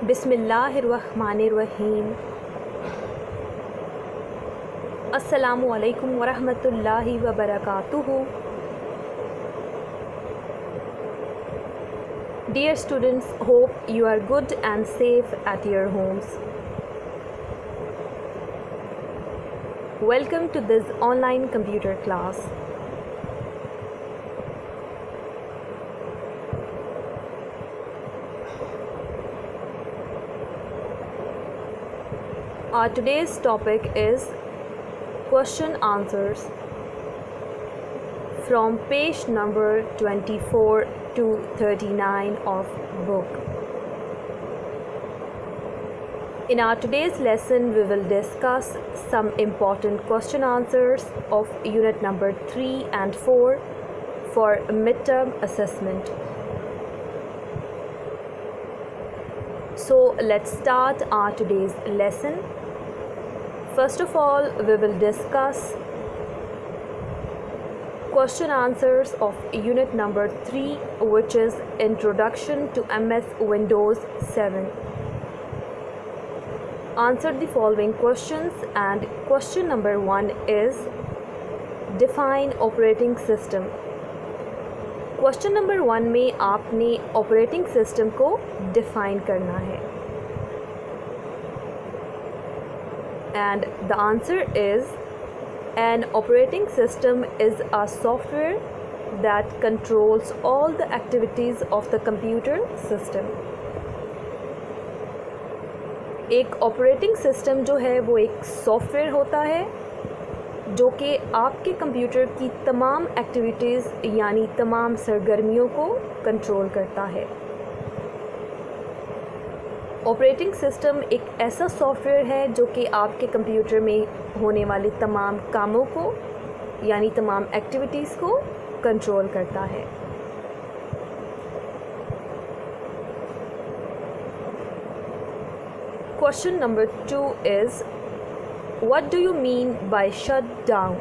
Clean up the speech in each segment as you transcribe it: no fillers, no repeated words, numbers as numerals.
बिस्मिल्लाहिर्रहमानिर्रहीम। अस्सलामु अलैकुम वरहमतुल्लाहि वबरकातुहू। Dear students, hope you are good and safe at your homes. Welcome to this online computer class. Our today's topic is question answers from page number 24 to 39 of book. In our today's lesson, we will discuss some important question answers of unit number 3 and 4 for midterm assessment. So let's start our today's lesson. First of all, we will discuss question answers of unit number 3, which is Introduction to MS Windows 7. Answer the following questions, and question number 1 is Define operating system. Question number 1 में आपने operating system को define करना है, and the answer is an operating system is a software that controls all the activities of the computer system. एक operating system जो है वो एक सॉफ्टवेयर होता है जो कि आपके कंप्यूटर की तमाम एक्टिविटीज़ यानी तमाम सरगर्मियों को कंट्रोल करता है। ऑपरेटिंग सिस्टम एक ऐसा सॉफ्टवेयर है जो कि आपके कंप्यूटर में होने वाले तमाम कामों को यानी तमाम एक्टिविटीज़ को कंट्रोल करता है। Question number 2 is What do you mean by shut down?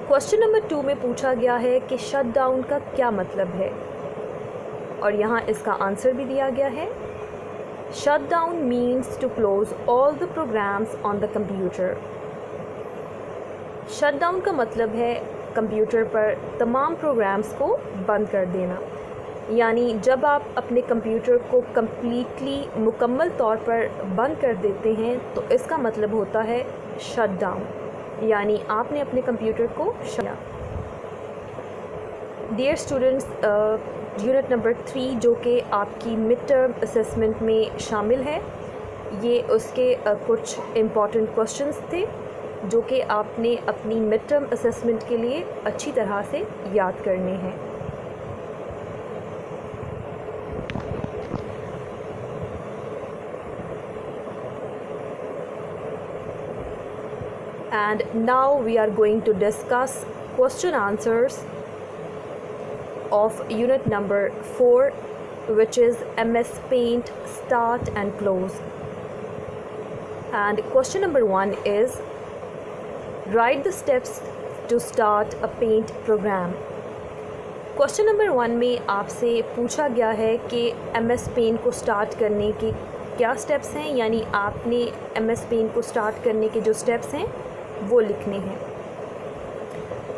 Question number 2 में पूछा गया है कि शट डाउन का क्या मतलब है, और यहाँ इसका आंसर भी दिया गया है। Shut down means to close all the programs on the computer. Shut down का मतलब है कंप्यूटर पर तमाम प्रोग्राम्स को बंद कर देना, यानी जब आप अपने कंप्यूटर को कम्प्लीटली मुकम्मल तौर पर बंद कर देते हैं तो इसका मतलब होता है शट डाउन, यानी आपने अपने कंप्यूटर को shut. Dear students, unit number 3 जो कि आपकी मिड टर्म असेसमेंट में शामिल है, ये उसके कुछ इम्पॉर्टेंट क्वेश्चंस थे जो कि आपने अपनी मिड टर्म असेसमेंट के लिए अच्छी तरह से याद करने हैं। And now we are going to discuss question answers of unit number 4, which is MS Paint Start and Close. And question number 1 is write the steps to start a Paint program. Question number 1 में आपसे पूछा गया है कि MS Paint को start करने के क्या स्टेप्स हैं, यानी आपने MS Paint को स्टार्ट करने के जो स्टेप्स हैं वो लिखने हैं।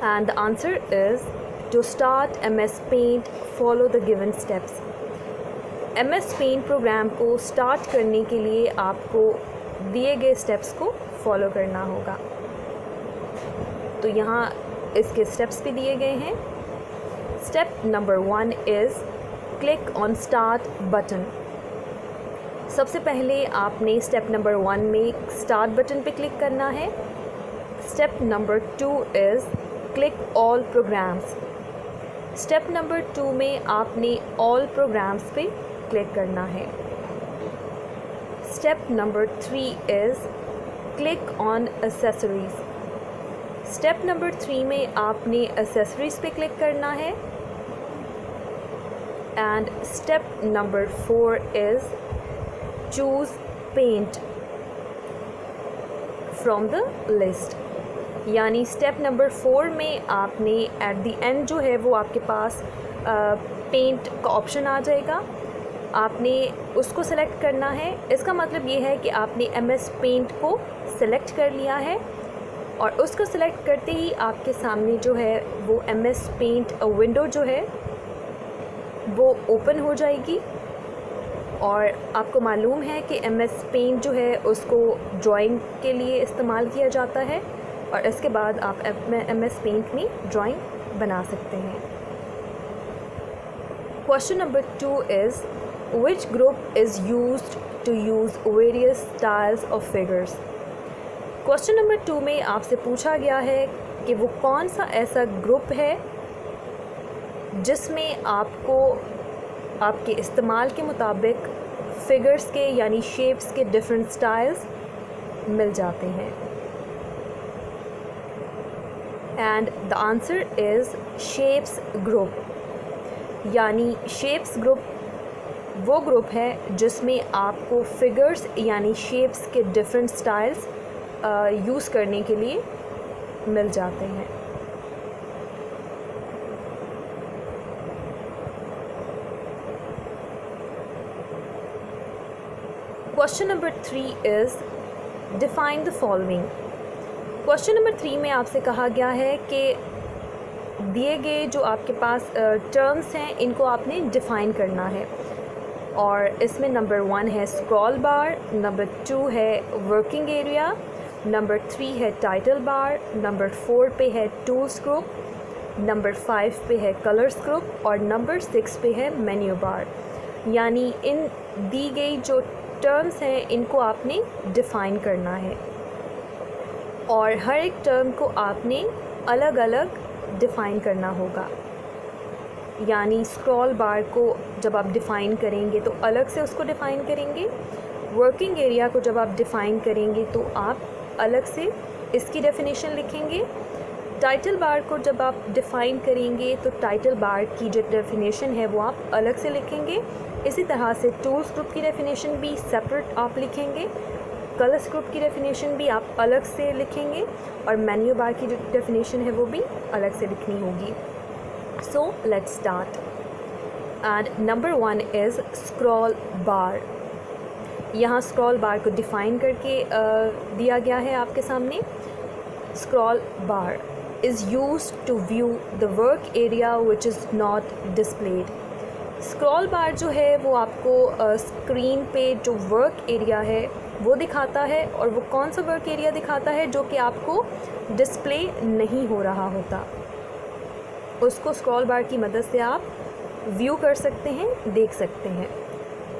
And the answer is to start MS Paint follow the given steps. MS Paint program को स्टार्ट करने के लिए आपको दिए गए स्टेप्स को फॉलो करना होगा। तो यहाँ इसके स्टेप्स भी दिए गए हैं। Step number 1 is click on start button. सबसे पहले आपने स्टेप नंबर 1 में स्टार्ट बटन पे क्लिक करना है। Step number 2 is click all programs. Step number 2 में आपने ऑल प्रोग्राम्स पे क्लिक करना है। Step number 3 is click on accessories. Step number 3 में आपने एसेसरीज़ पे क्लिक करना है। And step number 4 is choose paint from the list, यानी स्टेप नंबर 4 में आपने एट द एंड जो है वो आपके पास पेंट का ऑप्शन आ जाएगा आपने उसको सेलेक्ट करना है। इसका मतलब ये है कि आपने MS पेंट को सेलेक्ट कर लिया है और उसको सेलेक्ट करते ही आपके सामने जो है वो MS पेंट विंडो जो है वो ओपन हो जाएगी। और आपको मालूम है कि MS पेंट जो है उसको ड्राइंग के लिए इस्तेमाल किया जाता है और इसके बाद आप MS पेंट में ड्राइंग बना सकते हैं। Question number 2 is which group is used to use various styles of figures। Question number 2 में आपसे पूछा गया है कि वो कौन सा ऐसा ग्रुप है जिसमें आपको आपके इस्तेमाल के मुताबिक फिगर्स के यानी शेप्स के डिफरेंट स्टाइल्स मिल जाते हैं। And the answer is shapes group. यानी शेप्स ग्रुप वो ग्रुप है जिसमें आपको फिगर्स यानी शेप्स के डिफरेंट स्टाइल्स यूज़ करने के लिए मिल जाते हैं। Question number 3 is define the following. Question number 3 में आपसे कहा गया है कि दिए गए जो आपके पास टर्म्स हैं इनको आपने डिफ़ाइन करना है और इसमें नंबर 1 है स्क्रॉल बार, नंबर 2 है वर्किंग एरिया, नंबर 3 है टाइटल बार, नंबर 4 पे है टूल्स ग्रुप, नंबर 5 पे है कलर्स ग्रुप और नंबर 6 पे है मेन्यू बार। यानी इन दी गई जो टर्म्स हैं इनको आपने डिफ़ाइन करना है और हर एक टर्म को आपने अलग अलग डिफ़ाइन करना होगा। यानी स्क्रॉल बार को जब आप डिफ़ाइन करेंगे तो अलग से उसको डिफ़ाइन करेंगे, वर्किंग एरिया को जब आप डिफ़ाइन करेंगे तो आप अलग से इसकी डेफिनेशन लिखेंगे, टाइटल बार को जब आप डिफ़ाइन करेंगे तो टाइटल बार की जो डेफिनेशन है वो आप अलग से लिखेंगे। इसी तरह से टूल्स ग्रुप की डेफिनेशन भी सेपरेट आप लिखेंगे, कलर्स ग्रुप की डेफिनेशन भी आप अलग से लिखेंगे और मेन्यू बार की जो डेफिनेशन है वो भी अलग से लिखनी होगी। So let's start. And number 1 is scroll बार। यहाँ स्क्रॉल बार को डिफ़ाइन करके दिया गया है आपके सामने। Scroll bar is used to view the work area which is not displayed. Scroll bar जो है वो आपको स्क्रीन पे जो वर्क एरिया है वो दिखाता है और वो कौन सा वर्क एरिया दिखाता है जो कि आपको डिस्प्ले नहीं हो रहा होता, उसको स्क्रॉल बार की मदद से आप व्यू कर सकते हैं, देख सकते हैं।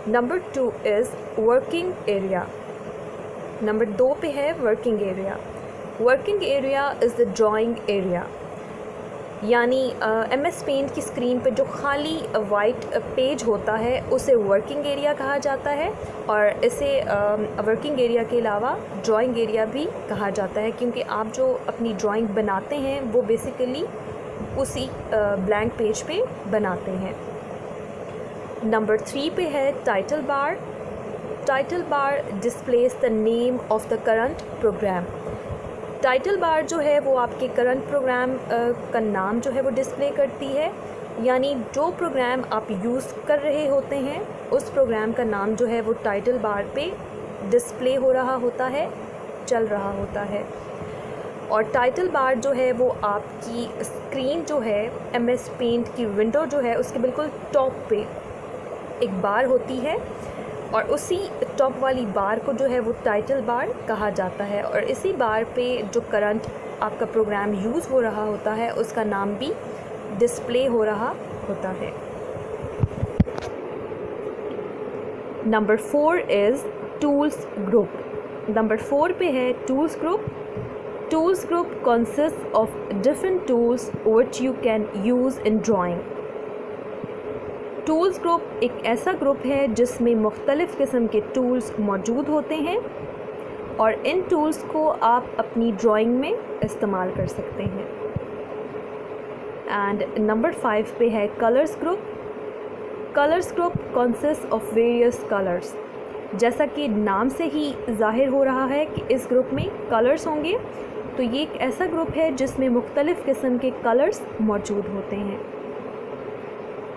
Number 2 is working area. Number 2 पे है working area. Working area is the drawing area. यानी MS पेंट की स्क्रीन पे जो खाली वाइट पेज होता है उसे वर्किंग एरिया कहा जाता है और इसे वर्किंग एरिया के अलावा ड्राइंग एरिया भी कहा जाता है क्योंकि आप जो अपनी ड्राइंग बनाते हैं वो बेसिकली उसी ब्लैंक पेज पे बनाते हैं। नंबर 3 पे है title bar. Title bar displays the name of the current program. Title bar जो है वो आपके करंट प्रोग्राम का नाम जो है वो डिस्प्ले करती है। यानी जो प्रोग्राम आप यूज़ कर रहे होते हैं उस प्रोग्राम का नाम जो है वो टाइटल बार पे डिस्प्ले हो रहा होता है, चल रहा होता है। और टाइटल बार जो है वो आपकी स्क्रीन जो है MS पेंट की विंडो जो है उसके बिल्कुल टॉप पे एक बार होती है और उसी टॉप वाली बार को जो है वो टाइटल बार कहा जाता है और इसी बार पे जो करंट आपका प्रोग्राम यूज़ हो रहा होता है उसका नाम भी डिस्प्ले हो रहा होता है। Number 4 is tools group. Number 4 पे है tools group. Tools group consist of different tools which you can use in drawing. Tools group एक ऐसा ग्रुप है जिसमें मुख्तलिफ़ किस्म के टूल्स मौजूद होते हैं और इन टूल्स को आप अपनी ड्राइंग में इस्तेमाल कर सकते हैं। एंड नंबर 5 पे है colours group. Colours group consist of various colours. जैसा कि नाम से ही ज़ाहिर हो रहा है कि इस ग्रुप में कलर्स होंगे, तो ये एक ऐसा ग्रुप है जिसमें मुख्तलिफ़ किस्म के कलर्स मौजूद होते हैं।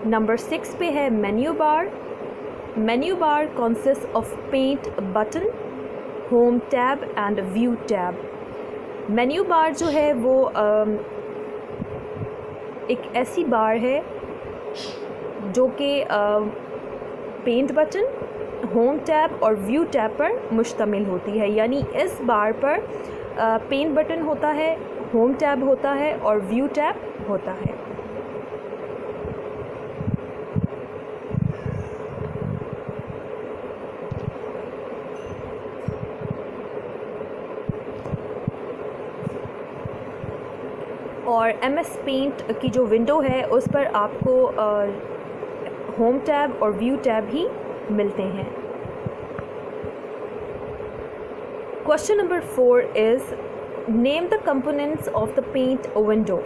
नंबर 6 पे है menu bar. Menu bar consists of paint button, home tab and view tab. Menu bar जो है वो एक ऐसी बार है जो कि पेंट बटन, होम टैब और व्यू टैब पर मुश्तमिल होती है। यानी इस बार पर पेंट बटन होता है, होम टैब होता है और व्यू टैब होता है। और MS पेंट की जो विंडो है उस पर आपको होम टैब और व्यू टैब ही मिलते हैं। Question number 4 is name the components of the paint window.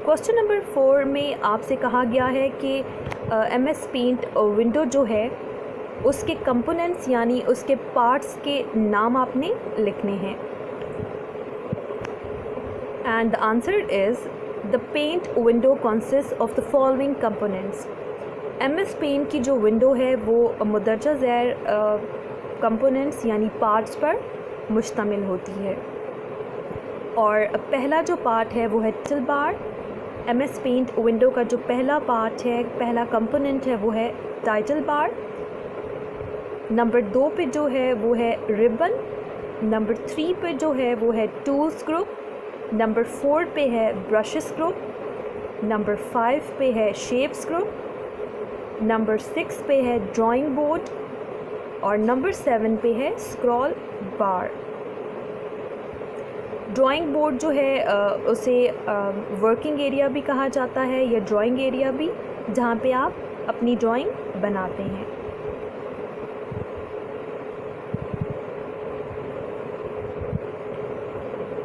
Question number 4 में आपसे कहा गया है कि MS पेंट विंडो जो है उसके कंपोनेंट्स यानी उसके पार्ट्स के नाम आपने लिखने हैं। And the answer is the paint window consists of the following components. MS Paint की जो विंडो है वो मुदर्जा ज़ैर कंपोनेंट्स यानी पार्ट्स पर मुश्तमिल होती है। और पहला जो पार्ट है वो है title bar. MS paint window का जो पहला पार्ट है, पहला कंपोनेंट है वो है टाइटल बार। नंबर 2 पे जो है वो है रिबन। नंबर 3 पे जो है वो है टूल्स ग्रुप। नंबर 4 पे है ब्रशेस ग्रुप। नंबर 5 पे है शेप्स ग्रुप। नंबर 6 पे है ड्राइंग बोर्ड और नंबर 7 पे है स्क्रॉल बार। ड्राइंग बोर्ड जो है उसे वर्किंग एरिया भी कहा जाता है या ड्राइंग एरिया भी, जहाँ पे आप अपनी ड्राइंग बनाते हैं।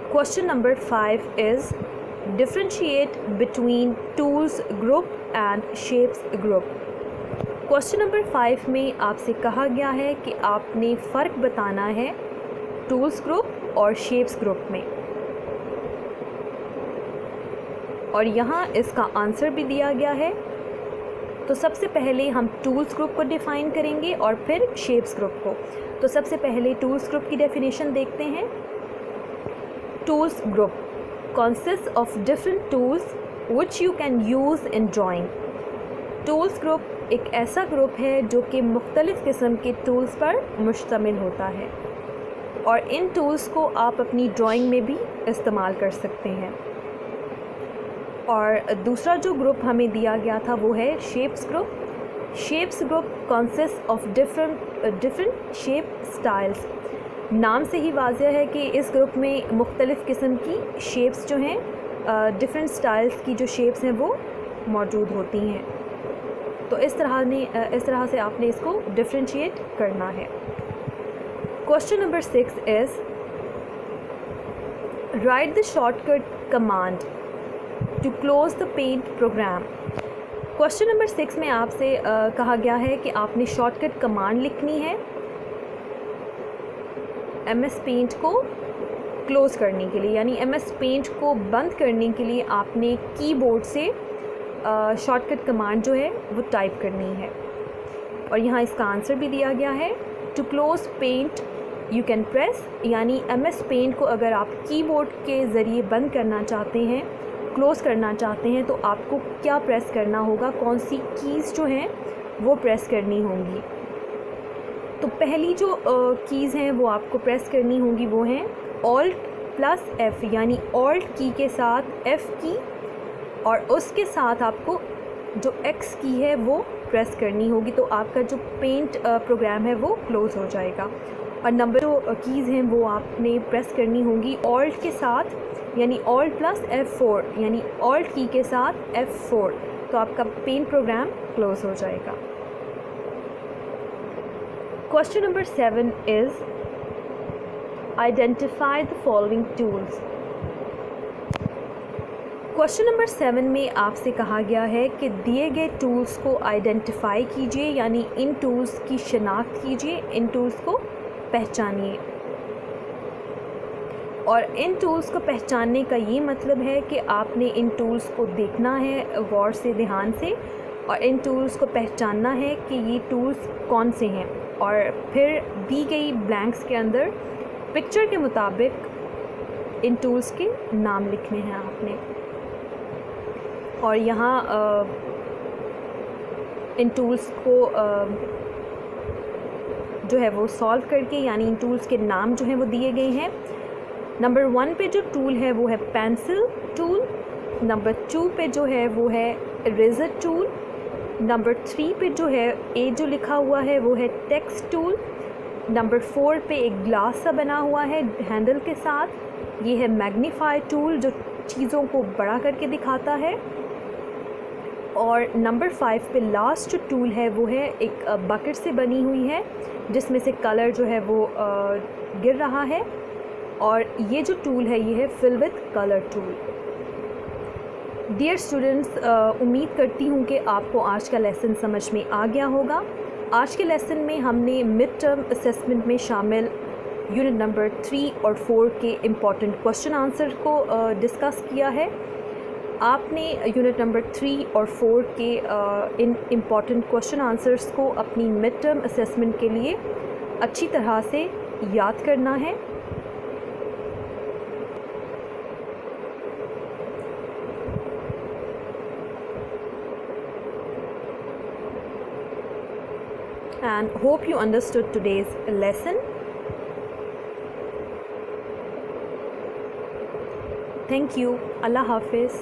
Question number 5 is differentiate between tools group and shapes group. Question number 5 में आपसे कहा गया है कि आपने फ़र्क बताना है tools group और shapes group में, और यहाँ इसका आंसर भी दिया गया है। तो सबसे पहले हम tools group को डिफ़ाइन करेंगे और फिर shapes group को। तो सबसे पहले tools group की डेफिनेशन देखते हैं। Tools group consists of different tools which you can use in drawing. Tools group एक ऐसा ग्रुप है जो कि मुख्तलिफ़ किस्म के टूल्स पर मुश्तमिल होता है और इन टूल्स को आप अपनी ड्राइंग में भी इस्तेमाल कर सकते हैं। और दूसरा जो ग्रुप हमें दिया गया था वो है shapes group. Shapes group consist of different shape styles. नाम से ही वाज़ेह है कि इस ग्रुप में मुख्तलिफ़ किस्म की शेप्स जो हैं, डिफरेंट स्टाइल्स की जो शेप्स हैं वो मौजूद होती हैं। तो इस तरह से आपने इसको डिफ्रेंशिएट करना है। Question number 6 is write the shortcut command to close the paint program. Question number 6 में आपसे कहा गया है कि आपने शॉर्टकट कमांड लिखनी है MS पेंट को क्लोज़ करने के लिए, यानी MS पेंट को बंद करने के लिए आपने कीबोर्ड से शॉर्टकट कमांड जो है वो टाइप करनी है। और यहाँ इसका आंसर भी दिया गया है। To close paint you can press, यानी MS पेंट को अगर आप कीबोर्ड के ज़रिए बंद करना चाहते हैं, क्लोज़ करना चाहते हैं, तो आपको क्या प्रेस करना होगा, कौन सी कीज़ जो हैं वो प्रेस करनी होंगी। तो पहली जो कीज़ हैं वो आपको प्रेस करनी होंगी वो हैं Alt+F, यानी Alt की के साथ F की और उसके साथ आपको जो X की है वो प्रेस करनी होगी। तो आपका जो पेंट प्रोग्राम है वो क्लोज़ हो जाएगा। और नंबर जो कीज़ हैं वो आपने प्रेस करनी होंगी Alt के साथ, यानी Alt+F4, यानी Alt की के साथ F4, तो आपका पेंट प्रोग्राम क्लोज़ हो जाएगा। Question number 7 is identify the following tools. Question number 7 में आपसे कहा गया है कि दिए गए टूल्स को आइडेंटिफाई कीजिए, यानी इन टूल्स की शिनाख्त कीजिए, इन टूल्स को पहचानिए। और इन टूल्स को पहचानने का ये मतलब है कि आपने इन टूल्स को देखना है गौर से, ध्यान से, और इन टूल्स को पहचानना है कि ये टूल्स कौन से हैं, और फिर दी गई ब्लैंक्स के अंदर पिक्चर के मुताबिक इन टूल्स के नाम लिखने हैं आपने। और यहाँ इन टूल्स को जो है वो सॉल्व करके, यानी इन टूल्स के नाम जो हैं वो दिए गए हैं। नंबर 1 पे जो टूल है वो है पेंसिल टूल, नंबर 2 पे जो है वो है इरेज़र टूल, नंबर 3 पे जो है ए जो लिखा हुआ है वो है टेक्स्ट टूल, नंबर 4 पे एक ग्लास सा बना हुआ है हैंडल के साथ, ये है मैग्नीफाई टूल जो चीज़ों को बड़ा करके दिखाता है, और नंबर 5 पे लास्ट जो टूल है वो है एक बकेट से बनी हुई है जिसमें से कलर जो है वो गिर रहा है, और ये जो टूल है ये है fill with colour tool. Dear students, उम्मीद करती हूँ कि आपको आज का लेसन समझ में आ गया होगा। आज के लेसन में हमने मिड टर्म असेसमेंट में शामिल यूनिट नंबर 3 और 4 के इम्पॉर्टेंट क्वेश्चन आंसर को डिस्कस किया है। आपने यूनिट नंबर 3 और 4 के इन इम्पॉर्टेंट क्वेश्चन आंसर्स को अपनी मिड टर्म असेसमेंट के लिए अच्छी तरह से याद करना है। And hope you understood today's lesson. Thank you. Allah Hafiz.